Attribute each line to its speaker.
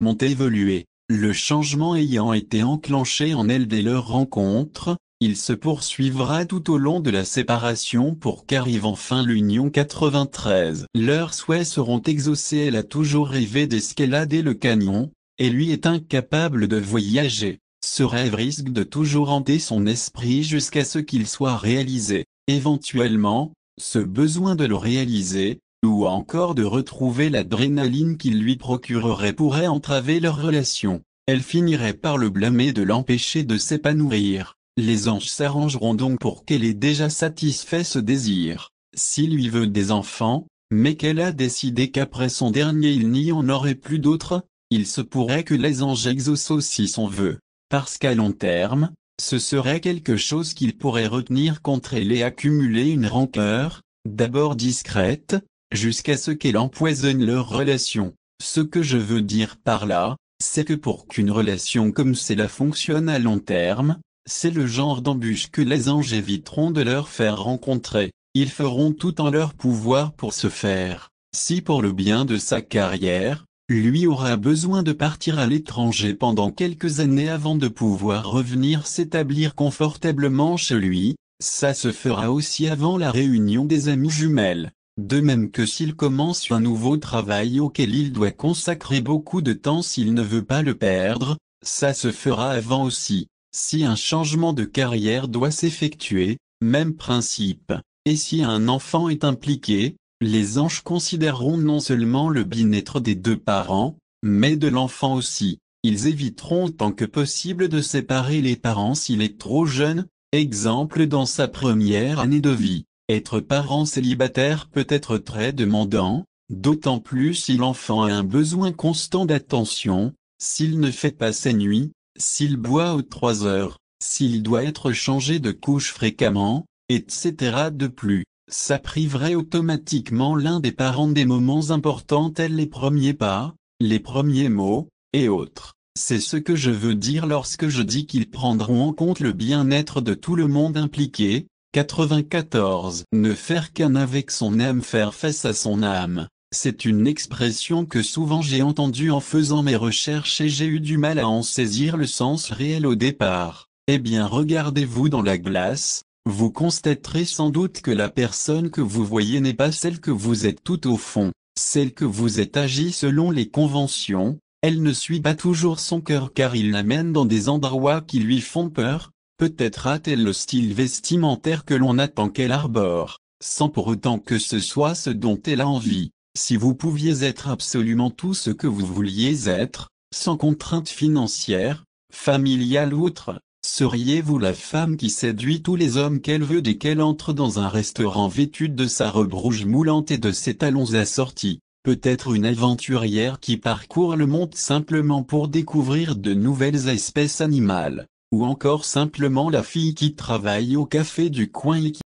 Speaker 1: m'ont évolué. Le changement ayant été enclenché en elle dès leur rencontre, il se poursuivra tout au long de la séparation pour qu'arrive enfin l'union 93. Leurs souhaits seront exaucés. Elle a toujours rêvé d'escalader le canyon, et lui est incapable de voyager. Ce rêve risque de toujours hanter son esprit jusqu'à ce qu'il soit réalisé. Éventuellement, ce besoin de le réaliser, ou encore de retrouver l'adrénaline qu'il lui procurerait pourrait entraver leur relation. Elle finirait par le blâmer de l'empêcher de s'épanouir. Les anges s'arrangeront donc pour qu'elle ait déjà satisfait ce désir. S'il lui veut des enfants, mais qu'elle a décidé qu'après son dernier il n'y en aurait plus d'autres, il se pourrait que les anges exaucent aussi son vœu. Parce qu'à long terme, ce serait quelque chose qu'il pourrait retenir contre elle et accumuler une rancœur, d'abord discrète, jusqu'à ce qu'elle empoisonne leur relation. Ce que je veux dire par là, c'est que pour qu'une relation comme celle-là fonctionne à long terme, c'est le genre d'embûche que les anges éviteront de leur faire rencontrer. Ils feront tout en leur pouvoir pour ce faire. Si pour le bien de sa carrière, lui aura besoin de partir à l'étranger pendant quelques années avant de pouvoir revenir s'établir confortablement chez lui, ça se fera aussi avant la réunion des amies jumelles. De même que s'il commence un nouveau travail auquel il doit consacrer beaucoup de temps s'il ne veut pas le perdre, ça se fera avant aussi. Si un changement de carrière doit s'effectuer, même principe. Et si un enfant est impliqué, les anges considéreront non seulement le bien-être des deux parents, mais de l'enfant aussi. Ils éviteront autant que possible de séparer les parents s'il est trop jeune, exemple dans sa première année de vie. Être parent célibataire peut être très demandant, d'autant plus si l'enfant a un besoin constant d'attention, s'il ne fait pas ses nuits, s'il boit aux 3 heures, s'il doit être changé de couche fréquemment, etc. De plus, ça priverait automatiquement l'un des parents des moments importants tels les premiers pas, les premiers mots, et autres. C'est ce que je veux dire lorsque je dis qu'ils prendront en compte le bien-être de tout le monde impliqué. 94. Ne faire qu'un avec son âme, faire face à son âme. C'est une expression que souvent j'ai entendue en faisant mes recherches et j'ai eu du mal à en saisir le sens réel au départ. Eh bien, regardez-vous dans la glace, vous constaterez sans doute que la personne que vous voyez n'est pas celle que vous êtes tout au fond. Celle que vous êtes agit selon les conventions, elle ne suit pas toujours son cœur car il l'amène dans des endroits qui lui font peur. Peut-être a-t-elle le style vestimentaire que l'on attend qu'elle arbore, sans pour autant que ce soit ce dont elle a envie. Si vous pouviez être absolument tout ce que vous vouliez être, sans contrainte financière, familiale ou autre, seriez-vous la femme qui séduit tous les hommes qu'elle veut dès qu'elle entre dans un restaurant vêtue de sa robe rouge moulante et de ses talons assortis? Peut-être une aventurière qui parcourt le monde simplement pour découvrir de nouvelles espèces animales. Ou encore simplement la fille qui travaille au café du coin et qui